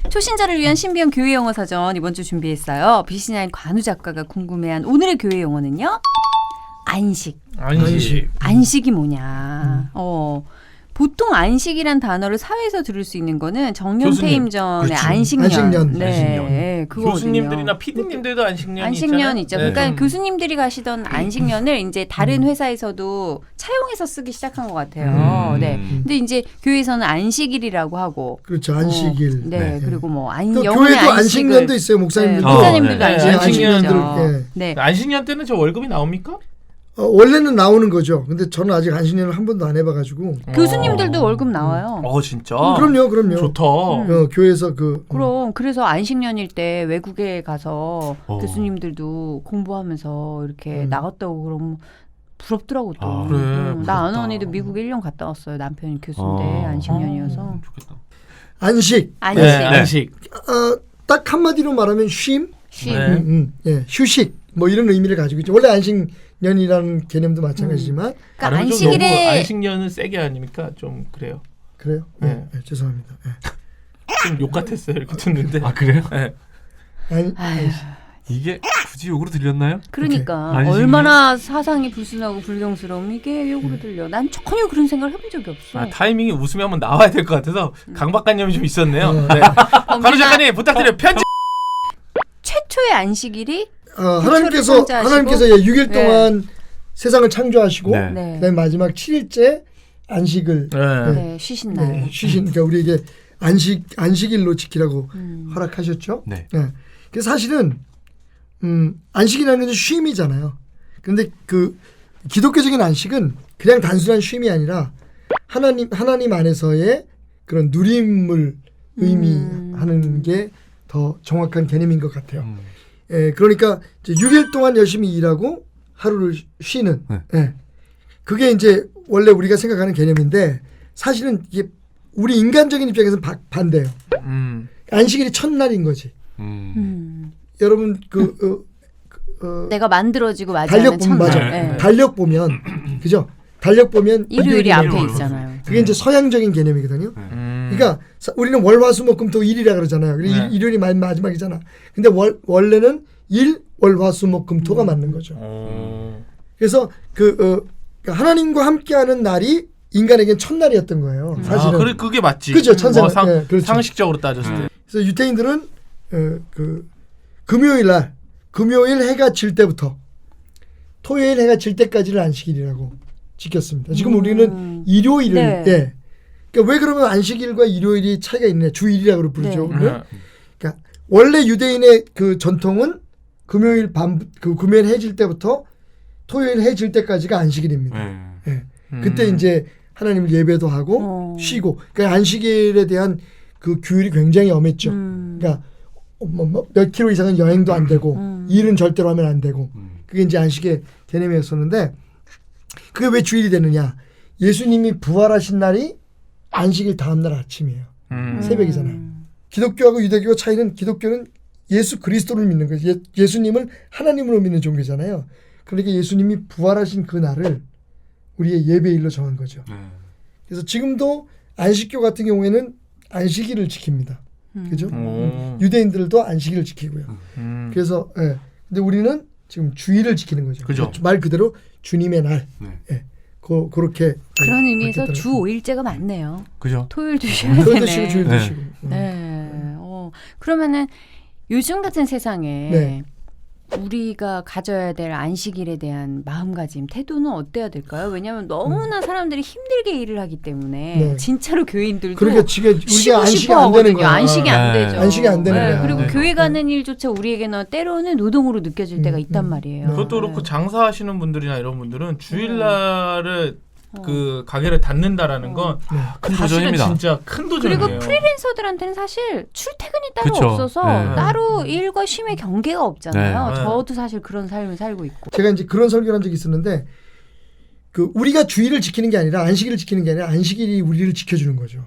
초신자를 위한 신비한 교회 영어 사전 이번 주 준비했어요. 비신야인 관우 작가가 궁금해한 오늘의 교회 영어는요. 안식. 안식이 뭐냐. 보통 안식이란 단어를 사회에서 들을 수 있는 거는 정년퇴임전의 그렇죠. 안식년. 네, 안식년. 그거거든요. 교수님들이나 PD님들도 안식년이 있죠. 네. 그러니까 교수님들이 가시던 안식년을 이제 다른 회사에서도 차용해서 쓰기 시작한 것 같아요. 네. 근데 이제 교회에서는 안식일이라고 하고. 그렇죠. 안식일. 네. 그리고 뭐 또 교회도 안식년도 있어요. 목사님들도. 네, 목사님들도 안식년들. 네. 안식년 때는 저 월급이 나옵니까? 원래는 나오는 거죠. 근데 저는 아직 안식년을 한 번도 안 해봐가지고. 교수님들도 월급 나와요. 진짜? 그럼요. 좋다. 교회에서 그럼 그래서 안식년일 때 외국에 가서 교수님들도 공부하면서 이렇게 나갔다고 그러면 부럽더라고 또. 그래. 나 아는 언니도 미국 1년 갔다 왔어요. 남편이 교수인데 안식년이어서. 좋겠다. 안식. 안식. 딱 한마디로 말하면 쉼. 네. 휴식. 뭐 이런 의미를 가지고 있죠. 원래 안식년이라는 개념도 마찬가지지만. 그러니까 안식일에 안식년은 세게 아닙니까? 좀 그래요. 그래요? 네, 죄송합니다. 네. 좀 욕 같았어요. 이렇게 듣는데. 그래요? 네. 이게 굳이 욕으로 들렸나요? 그러니까 안식년? 얼마나 사상이 불순하고 불경스러움 이게 욕으로 들려. 난 전혀 그런 생각을 해본 적이 없어. 타이밍이 웃음이 한번 나와야 될 것 같아서 강박관념이 좀 있었네요. 네. 관우 작가님 부탁드려요. 편집. 최초의 안식일이 하나님께서 6일 동안 세상을 창조하시고 그다음에 마지막 7일째 안식을 쉬신 날. 그러니까 우리에게 안식일로 지키라고 허락하셨죠. 네. 그래서 사실은 안식이라는 건 쉼이잖아요. 그런데 그 기독교적인 안식은 그냥 단순한 쉼이 아니라 하나님 안에서의 그런 누림을 의미하는 게 더 정확한 개념인 것 같아요. 그러니까 이제 6일 동안 열심히 일하고 하루를 쉬는. 그게 이제 원래 우리가 생각하는 개념인데 사실은 이게 우리 인간적인 입장에서는 반대예요. 안식일이 첫날인 거지. 여러분 내가 만들어지고 맞이하는 첫날. 달력 보면 그죠? 달력 보면 일요일이 앞에 있잖아요. 그게 이제 서양적인 개념이거든요. 그러니까 우리는 월화수목금토 1이라 그러잖아요. 일요일이 마지막이잖아. 근데 원래는 월화수목금토가 맞는 거죠. 그래서 하나님과 함께하는 날이 인간에겐 첫날이었던 거예요. 사실은. 그게 맞지. 그죠, 천상. 그렇죠. 상식적으로 따졌을 때. 그래서 유태인들은 금요일 해가 질 때부터 토요일 해가 질 때까지를 안식일이라고 지켰습니다. 지금 우리는 일요일을 그러니까 왜 그러면 안식일과 일요일이 차이가 있냐? 주일이라고 부르죠. 그러니까 원래 유대인의 그 전통은 금요일 해질 때부터 토요일 해 질 때까지가 안식일입니다. 그때 이제 하나님을 예배도 하고 쉬고. 그러니까 안식일에 대한 그 규율이 굉장히 엄했죠. 그러니까 몇 킬로 이상은 여행도 안 되고 일은 절대로 하면 안 되고. 그게 이제 안식의 개념이었었는데 그게 왜 주일이 되느냐? 예수님이 부활하신 날이 안식일 다음날 아침이에요. 새벽이잖아요. 기독교하고 유대교 차이는 기독교는 예수 그리스도를 믿는 거예요. 예수님을 하나님으로 믿는 종교잖아요. 그러니까 예수님이 부활하신 그 날을 우리의 예배일로 정한 거죠. 그래서 지금도 안식교 같은 경우에는 안식일을 지킵니다. 그죠? 유대인들도 안식일을 지키고요. 그래서 근데 우리는 지금 주일을 지키는 거죠. 그죠. 말 그대로 주님의 날. 그렇게 그런 의미에서 주 5일제가 맞네요. 그죠. 토요일도 쉬어야 되네. 토요일도 쉬고 주일도 쉬고. 그러면은 요즘 같은 세상에 우리가 가져야 될 안식일에 대한 마음가짐, 태도는 어때야 될까요? 왜냐하면 너무나 사람들이 힘들게 일을 하기 때문에 진짜로 교인들도 그러니까 지금 우리가 안식이 안 하거든요. 되는 거야. 안식이 안 되죠. 안식이 안 되는 거야. 그리고 교회 가는 일조차 우리에게는 때로는 노동으로 느껴질 때가 있단 말이에요. 그것도 그렇고 장사하시는 분들이나 이런 분들은 주일날을 그 가게를 닫는다라는 건 큰 사실은 도전입니다. 진짜 큰 도전이에요. 그리고 프리랜서들한테는 사실 출퇴근이 따로 그쵸. 없어서 따로 일과 쉼의 경계가 없잖아요. 저도 사실 그런 삶을 살고 있고. 제가 이제 그런 설교를 한 적이 있었는데 우리가 주일을 지키는 게 아니라 안식일을 지키는 게 아니라 안식일이 우리를 지켜주는 거죠.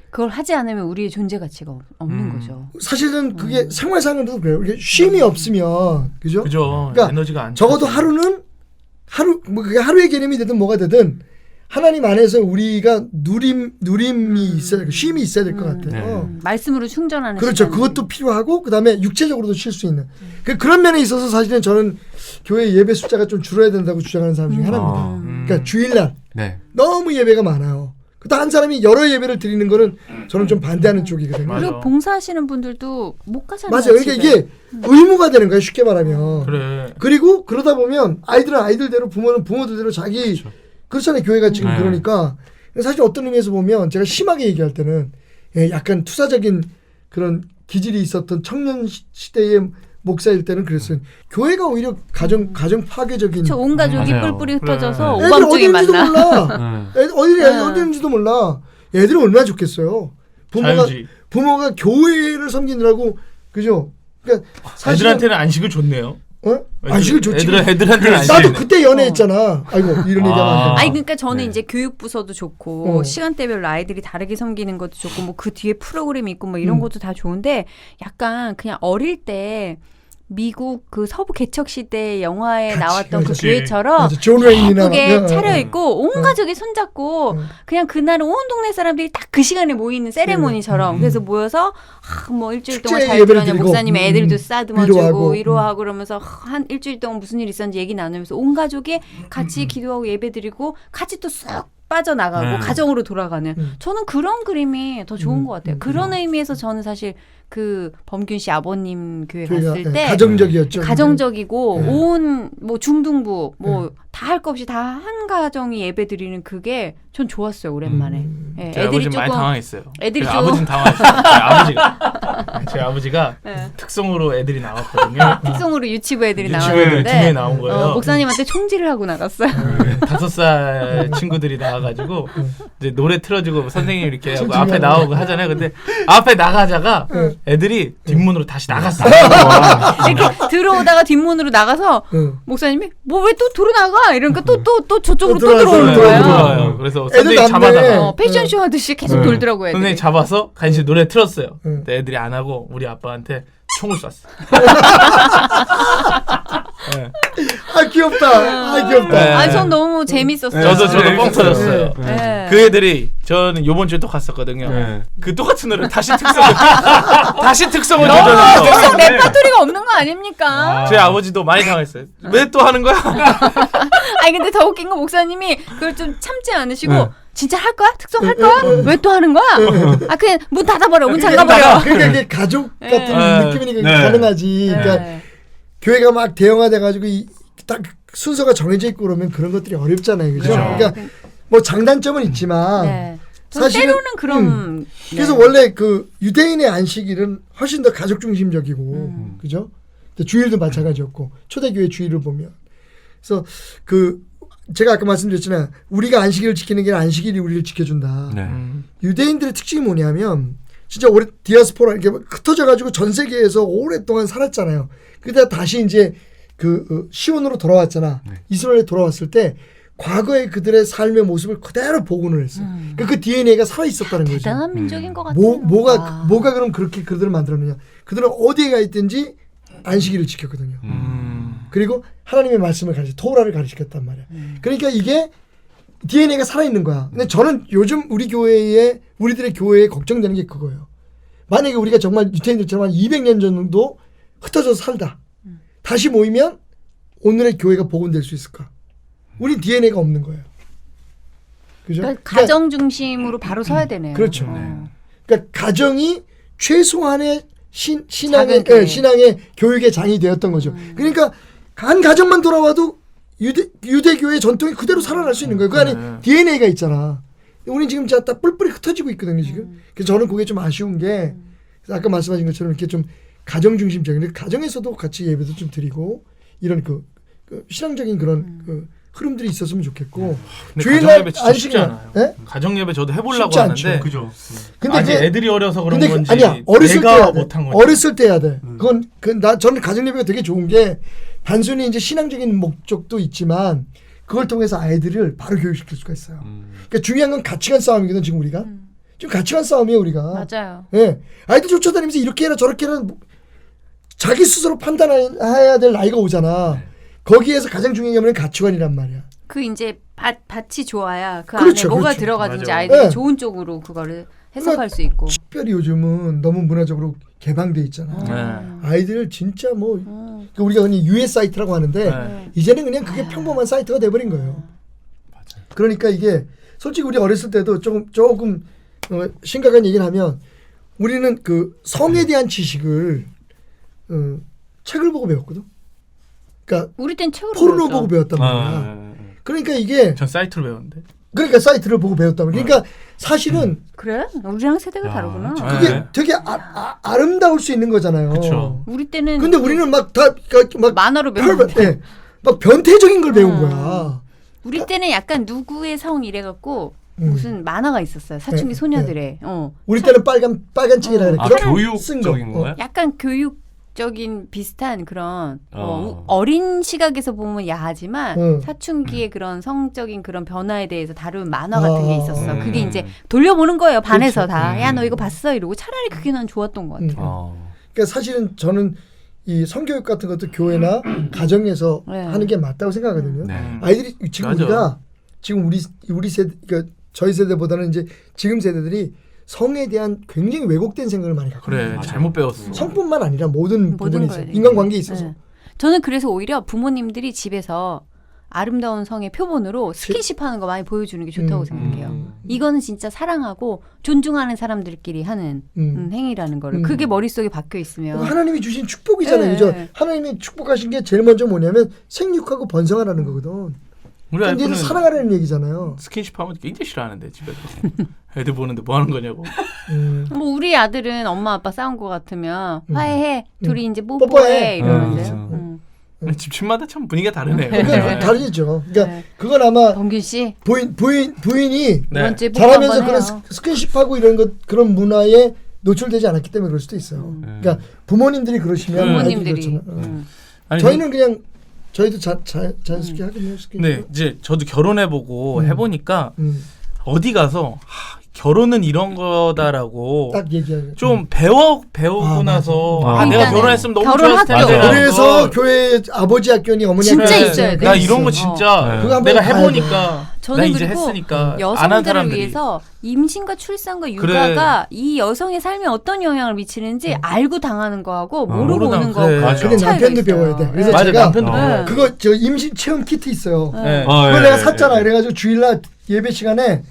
그걸 하지 않으면 우리의 존재 가치가 없는 거죠. 사실은 그게 생활상으로도 그래요. 쉼이 없으면 그죠? 그죠. 그러니까 에너지가 안 적어도 하루는 그게 하루의 개념이 되든 뭐가 되든 하나님 안에서 우리가 누림이 있어야 되고 쉼이 있어야 될 것 같아요. 말씀으로 충전하는 그렇죠. 시간이. 그것도 필요하고 그다음에 육체적으로도 쉴 수 있는 그런 면에 있어서 사실은 저는 교회 예배 숫자가 좀 줄어야 된다고 주장하는 사람 중에 하나입니다. 그러니까 주일날 너무 예배가 많아요. 그다 한 사람이 여러 예배를 드리는 거는 저는 좀 반대하는 쪽이거든요. 맞아. 그리고 봉사하시는 분들도 못 가잖아요. 맞아요. 그러니까 이게 의무가 되는 거예요. 쉽게 말하면. 그래. 그리고 그러다 보면 아이들은 아이들대로 부모는 부모들대로 자기 그렇잖아요. 교회가 지금 그러니까 사실 어떤 의미에서 보면 제가 심하게 얘기할 때는 약간 투사적인 그런 기질이 있었던 청년 시대의 목사일 때는 그랬어요. 교회가 오히려 가정 파괴적인. 저 온 가족이 맞아요. 뿔뿔이 흩어져서 애들 오밤중에 어디인지도 만나. 몰라. 어디인지도 몰라. 애들은 얼마나 좋겠어요. 자유지. 부모가 교회를 섬기느라고 그죠? 그러니까 사실은 애들한테는 안식을 줬네요. 안식을 좋지. 애들한테는 안식. 나도 그때 연애했잖아. 아이고 이런 얘기하면 안 돼. 아니 그러니까 저는 이제 교육부서도 좋고 시간대별로 아이들이 다르게 섬기는 것도 좋고 뭐 그 뒤에 프로그램이 있고 뭐 이런 것도 다 좋은데 약간 그냥 어릴 때 미국 그 서부 개척 시대 영화에 나왔던 그 교회처럼 존 레인이나 예쁘게 차려입고 온 가족이 손잡고 그냥 그날은 온 동네 사람들이 딱 그 시간에 모이는 세레모니처럼 그래서 모여서 뭐 일주일 동안 잘 들었냐 목사님이 애들도 싸듬어주고 위로하고 그러면서 한 일주일 동안 무슨 일 있었는지 얘기 나누면서 온 가족이 같이 기도하고 예배드리고 같이 또 쑥 빠져나가고 가정으로 돌아가는 저는 그런 그림이 더 좋은 것 같아요. 그런 의미에서 저는 사실 그 범균 씨 아버님 교회 갔을 때 가정적이었죠. 가정적이고 온 뭐 중등부 뭐 다 할 것 없이 다 한 가정이 예배드리는 그게 전 좋았어요. 오랜만에. 예, 제 애들이 아버지는 많이 조금 당황했어요. 애들이 좀 아버지는 당황했어요. 제 아버지가 특성으로 애들이 나왔거든요. 특성으로 유치부 애들이 유치부 애들이 두 명이 나왔는데 나온 거예요. 목사님한테 총질을 하고 나갔어요. 5살 친구들이 나와가지고 이제 노래 틀어주고 선생님 이렇게 하고 앞에 나오고 하잖아요. 근데 앞에 나가자가 애들이 뒷문으로 다시 나갔어요. 이렇게 들어오다가 뒷문으로 나가서 목사님이 뭐 왜 또 들어 나가 이러니까 또 저쪽으로 또 들어오는 거예요. 들어와요. 그래서 애들 선생님 잡아다가 패션쇼 하듯이 계속 돌더라고요. 애들이. 선생님 잡아서 간신히 노래 틀었어요. 근데 애들이 안 하고 우리 아빠한테 총을 쐈어. 네. 아 귀엽다. 네. 아니 전 너무 재밌었어요. 저도 뻥 터졌어요. 네. 그 애들이 저는 요번 주에 또 갔었거든요. 그 똑같은 노래 다시 특성을 도전했어. 특성 레파토리가 없는 거 아닙니까? 제 아버지도 많이 당했어요. 왜 또 하는 거야? 아니 근데 더 웃긴 건 목사님이 그걸 좀 참지 않으시고 진짜 할 거야? 특성 할 거야? 왜 또 하는 거야? 아 그냥 문 닫아버려, 문 잠가버려. 그러니까 이게 가족 같은 느낌이니까 가능하지. 그러니까 교회가 막 대형화돼가지고 딱 순서가 정해져 있고 그러면 그런 것들이 어렵잖아요, 그죠? 그러니까 뭐 장단점은 있지만 사실은 때로는 그런 그래서 원래 그 유대인의 안식일은 훨씬 더 가족 중심적이고, 그죠? 주일도 마찬가지였고 초대교회 주일을 보면 그래서 그 제가 아까 말씀드렸잖아요. 우리가 안식일을 지키는 게 아니라 안식일이 우리를 지켜준다. 유대인들의 특징이 뭐냐면 진짜 오래 디아스포라 이렇게 흩어져가지고 전 세계에서 오랫동안 살았잖아요. 그러다 다시 이제 그 시온으로 돌아왔잖아. 이스라엘에 돌아왔을 때 과거의 그들의 삶의 모습을 그대로 복원을 했어요. 그러니까 그 DNA가 살아 있었다는 거죠. 대단한 민족인 것 같아요. 뭐가 그럼 그렇게 그들을 만들었느냐? 그들은 어디에 가 있든지 안식일을 지켰거든요. 그리고 하나님의 말씀을 토라를 가르쳤단 말이야. 그러니까 이게 DNA가 살아있는 거야. 근데 저는 요즘 우리들의 교회에 걱정되는 게 그거예요. 만약에 우리가 정말 유태인들처럼 한 200년 정도 흩어져서 살다. 다시 모이면 오늘의 교회가 복원될 수 있을까? 우리 DNA가 없는 거예요. 그죠? 그러니까 가정 중심으로 바로 서야 되네요. 그렇죠. 그러니까 가정이 최소한의 신앙의 교육의 장이 되었던 거죠. 그러니까 한 가정만 돌아와도 유대교의 전통이 그대로 살아날 수 있는 거예요. 그 안에 DNA가 있잖아. 우리 지금 진짜 딱 뿔뿔이 흩어지고 있거든요, 지금. 그래서 저는 그게 좀 아쉬운 게 아까 말씀하신 것처럼 이렇게 좀 가정 중심적인 가정에서도 같이 예배도 좀 드리고 이런 그 신앙적인 그런 흐름들이 있었으면 좋겠고. 주일날 가정 예배 쉽지 않아요. 네? 가정 예배 저도 해보려고 하는데 그죠. 근데 아직 애들이 어려서 그런 건지 아니야. 어렸을 때 해야 돼. 못한 거지. 어렸을 때 해야 돼. 저는 가정 예배가 되게 좋은 게 단순히 이제 신앙적인 목적도 있지만 그걸 통해서 아이들을 바로 교육시킬 수가 있어요. 그러니까 중요한 건 가치관 싸움이거든 지금 우리가. 지금 가치관 싸움이에요 우리가. 맞아요. 예, 아이들 쫓아다니면서 이렇게 해라 저렇게 해라 자기 스스로 판단해야 될 나이가 오잖아. 거기에서 가장 중요한 게 가치관이란 말이야. 그 이제 밭이 좋아야 그 그렇죠, 안에 뭐가 그렇죠. 들어가든지 맞아. 아이들이 네. 좋은 쪽으로 그거를 해석할 수 있고. 특별히 요즘은 너무 문화적으로 개방돼 있잖아요. 네. 아이들 진짜 뭐 그러니까 우리가 흔히 US 사이트라고 하는데 네. 이제는 그냥 그게 평범한 사이트가 돼버린 거예요. 그러니까 이게 솔직히 우리 어렸을 때도 조금 심각한 얘기를 하면 우리는 그 성에 대한 지식을 책을 보고 배웠거든. 그러니까 우리 땐 책으로 포르노 배웠죠. 보고 배웠단 말이야. 그러니까 이게 전 사이트로 배웠는데. 그러니까 사이트를 보고 배웠단 말이야. 그러니까 사실은 그래? 우리랑 세대가 야, 다르구나. 그게 네. 되게 아름다울 수 있는 거잖아요. 그쵸. 우리 때는 근데 우리는 막 만화로 배웠는데 예, 막 변태적인 걸 배운 거야. 우리 때는 약간 누구의 성 이래갖고 음. 무슨 만화가 있었어요. 사춘기 네, 소녀들의. 우리 때는 빨간 책이라 그래. 아, 그런 교육적인 거야? 약간 교육적인 비슷한 그런 어. 어린 시각에서 보면 야하지만 응. 사춘기의 그런 성적인 그런 변화에 대해서 다룬 만화 같은 게 있었어. 음. 그게 이제 돌려보는 거예요. 반에서 그렇죠. 다. 야, 너 이거 봤어? 이러고 차라리 그게 난 좋았던 것 같아. 어. 그러니까 사실은 저는 이 성교육 같은 것도 교회나 가정에서 네. 하는 게 맞다고 생각하거든요. 네. 아이들이 지금 맞아. 우리가 지금 우리 세대 그러니까 저희 세대보다는 이제 지금 세대들이 성에 대한 굉장히 왜곡된 생각을 많이 갖고 그래 있어요. 잘못 배웠어. 성뿐만 아니라 모든 부분에 있어서 거에 인간관계에 있어서 네. 저는 그래서 오히려 부모님들이 집에서 아름다운 성의 표본으로 스킨십하는 거 많이 보여주는 게 좋다고 생각해요. 이거는 진짜 사랑하고 존중하는 사람들끼리 하는 행위라는 거를 그게 머릿속에 박혀 있으면 하나님이 주신 축복이잖아요. 네. 그죠? 하나님이 축복하신 게 제일 먼저 뭐냐면 생육하고 번성하라는 거거든. 우리 그러니까 얘는 아이들은 사랑하라는 얘기잖아요. 스킨십 하면 굉장히 싫어하는데 집에서. 애들 보는데 뭐 하는 거냐고. 뭐 우리 아들은 엄마 아빠 싸운 거 같으면 화해해 둘이 이제 뽀뽀해. 뽀뽀해 이러는데요. 집집마다 참 분위기가 다르네요. 그러니까 다르죠. 그러니까 네. 그건 아마 범균 씨 부인이 네. 이번 주에 뽀뽀 잘하면서 한번 그런 해요. 스킨십하고 이런 것 그런 문화에 노출되지 않았기 때문에 그럴 수도 있어요. 그러니까 부모님들이 그러시면 아이들이 부모님들이 그렇잖아요. 아니, 저희는 그냥 저희도 자연스럽게 하거든요. 스킨십. 네, 이제 저도 결혼해보고 해보니까 어디 가서 결혼은 이런 거다라고 딱 얘기하죠. 좀 배우고 아, 나서 맞아. 내가 그러니까는 결혼했으면 너무 결혼 좋았을 학교. 텐데. 그래서 교회 아버지 학교니 어머니 진짜 학교니 있어야 돼. 나 이런 거 진짜 그거 한번 내가 가야 해보니까 나 저는 이제 그리고 했으니까 안 한 여성들을 사람들이 위해서 임신과 출산과 그래. 육아가 이 여성의 삶에 어떤 영향을 미치는지 알고 당하는 거하고 모르고 모르다- 오는 그래. 거하고 맞아. 근데 차이가 남편도 있어요. 배워야 돼. 그래서 맞아 제가 남편도 네. 그거 저 임신 체험 키트 있어요. 네. 그걸 예, 내가 예, 샀잖아. 예. 그래가지고 주일날 예배 시간에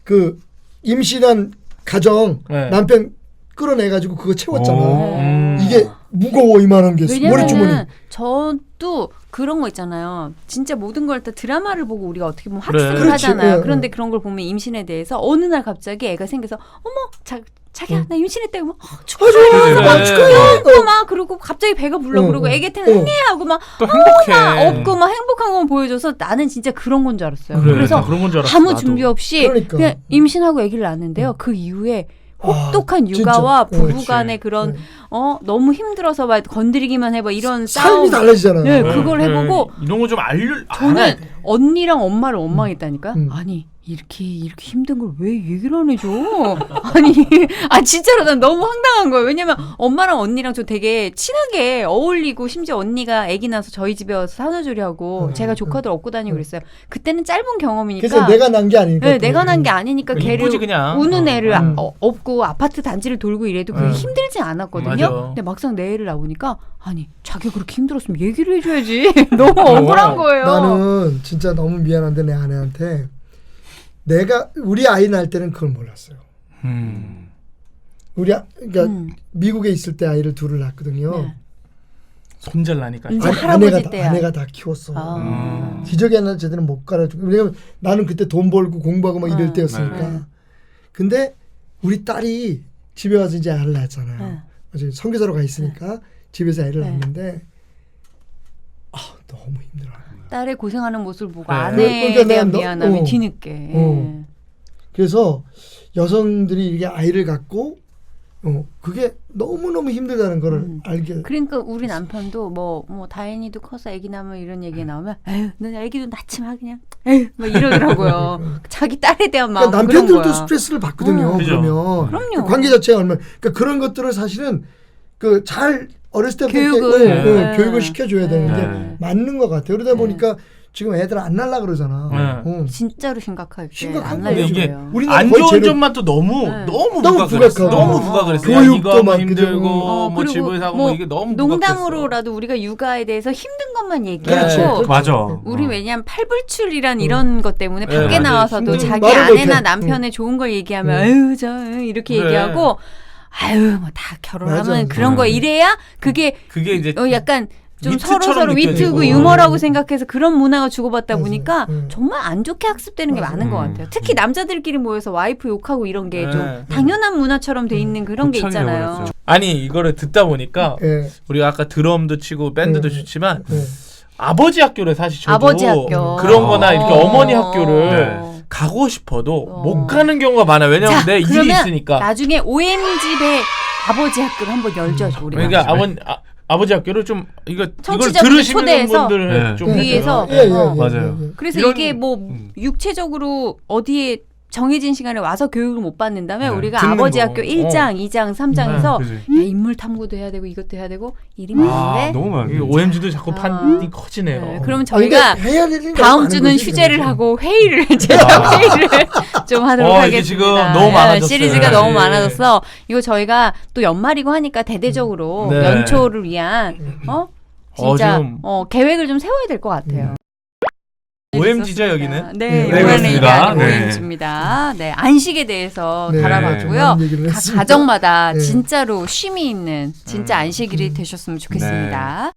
그 임신한 가정 네. 남편 끌어내가지고 그거 채웠잖아. 오. 이게 무거워 이만한 게 머리주머니. 왜냐면은 저도 그런 거 있잖아요. 진짜 모든 걸 다 드라마를 보고 우리가 어떻게 보면 그래. 학습을 그렇지. 하잖아요. 예, 그런데 예. 그런 걸 보면 임신에 대해서 어느 날 갑자기 애가 생겨서 어머 자기야 나 임신했다 이러면 축하해. 또 막 그러고 갑자기 배가 불러 그러고 애기 때는 행해하고 막 또 행복해. 없고 막 행복한 건 보여줘서 나는 진짜 그런 건 줄 알았어요. 그래, 그래서 나 그런 건 줄 알았어, 아무 나도. 준비 없이 그러니까. 그냥 임신하고 아기를 낳았는데요. 그 이후에 혹독한 진짜. 육아와 그렇지. 부부간의 그런 너무 힘들어서 막 건드리기만 해봐 이런 삶이 싸움. 달라지잖아요. 네, 그걸 해보고 이런 거 좀 알아야 저는 돼. 언니랑 엄마를 원망했다니까. 아니 이렇게 힘든 걸 왜 얘기를 안 해줘? 아니 진짜로 난 너무 황당한 거예요. 왜냐면 엄마랑 언니랑 저 되게 친하게 어울리고 심지어 언니가 아기 낳아서 저희 집에 와서 산후조리하고 제가 조카들 업고 다니고 그랬어요. 그때는 짧은 경험이니까. 그래서 내가 난 게 아니니까. 네, 또. 내가 난 게 아니니까 이쁘지, 걔를 그냥. 우는 애를 업고 아파트 단지를 돌고 이래도 그게 힘들지 않았거든요. 맞아. 근데 막상 내 애를 낳으니까 아니 자기가 그렇게 힘들었으면 얘기를 해줘야지. 너무 억울한 거예요. 나는 진짜 너무 미안한데 내 아내한테 우리 아이 낳을 때는 그걸 몰랐어요. 그러니까 미국에 있을 때 아이를 둘을 낳았거든요. 네. 손절나니까. 이제 할아버지 때야. 아내가 다 키웠어. 아. 기저귀 하나 제대로 못 갈아주고. 왜냐면 나는 그때 돈 벌고 공부하고 막 이럴 때였으니까. 네. 근데 우리 딸이 집에 와서 이제 아이를 낳았잖아요. 네. 어제 선교사로 가 있으니까 집에서 아이를 낳았는데 너무 힘들어. 딸의 고생하는 모습을 보고 네. 아내에 그러니까 대한 내가 미안함이 뒤늦게. 그래서 여성들이 이게 아이를 갖고 그게 너무너무 힘들다는 거를 알게. 그러니까 우리 남편도 뭐 다행히도 커서 아기 낳으면 이런 얘기 나오면 에휴 넌 아기도 낳지 마 그냥 에휴 막 이러더라고요. 자기 딸에 대한 마음 그러니까 그런 남편들도 거야. 스트레스를 받거든요. 그죠. 그러면 그럼요. 그 관계 자체가 얼마나 그러니까 그런 것들을 사실은 잘 어렸을 때부터 교육을. 이렇게, 네. 교육을 시켜줘야 되는데 네. 맞는 것 같아요. 그러다 보니까 지금 애들 안 날라 그러잖아. 진짜로 심각하게 심각한 안 거예요. 날려줘요. 이게 우리나라 안 거의 좋은 제로- 점만 또 너무 네. 너무 너무 부각했어. 부각하고. 너무 부각했어. 교육도 이거 하면 막 힘들고 뭐 그리고 집을 사고 뭐 뭐 이게 너무 농담으로라도 우리가 육아에 대해서 힘든 것만 그렇죠. 얘기하고 그렇죠. 맞아. 우리 왜냐면 팔불출이란 이런 것 때문에 네, 밖에 맞아요. 나와서도 힘든 자기 말을 아내나 못해. 남편의 좋은 걸 얘기하면 응. 아유 저 이렇게 그래. 얘기하고 아유 뭐 다 결혼하면 맞아. 그런 거 이래야 그게 이제 약간 좀 위트처럼 서로 위트고 느껴지고. 유머라고 생각해서 그런 문화가 주고받다 맞아. 보니까 응. 정말 안 좋게 학습되는 게 맞아. 많은 것 같아요. 특히 남자들끼리 모여서 와이프 욕하고 이런 게 좀 네. 당연한 문화처럼 돼 있는 그런 게 고착이 있잖아요. 되어버렸어요. 아니 이거를 듣다 보니까 예. 우리가 아까 드럼도 치고 밴드도 좋지만 예. 아버지 학교를 사실 저도 아버지 학교 그런 거나 이렇게 어머니 학교를 네. 가고 싶어도 못 가는 경우가 많아요. 왜냐면 자, 내 일이 그러면 있으니까. 나중에 OM집에 아버지 학교를 한번 열죠, 우리. 그러니까 아버지 학교를 좀 이걸 청취자분들 들으시는 초대해서 분들을 네. 좀 위에서 예, 예, 예, 어. 맞아요. 예, 예. 그래서 이런- 이게 뭐 육체적으로 어디에 정해진 시간에 와서 교육을 못 받는다면 네. 우리가 듣는 아버지 거. 학교 1장, 2장, 3장 해서 그지. 야, 인물 탐구도 해야 되고 이것도 해야 되고 일이 아, 많은데 너무 많네. OMG도 자꾸 판이 커지네요. 네, 그러면 아, 저희가 근데 해야 되는 게 다음 많은 주는 거지, 휴재를 그냥. 하고 회의를 제작 회의를 좀 하도록 이게 하겠습니다. 지금 너무 많아졌어요. 시리즈가 네. 너무 많아졌어. 이거 저희가 또 연말이고 하니까 대대적으로 네. 연초를 위한 진짜 지금- 계획을 좀 세워야 될 것 같아요. OMG죠 여기는? 네, 네, 이번에 그렇습니다. 얘기하는 네. OMG입니다. 네, 안식에 대해서 네, 달아봤고요. 많은 얘기를 각 했습니다. 가정마다 네. 진짜로 쉼이 있는 진짜 안식일이 되셨으면 좋겠습니다.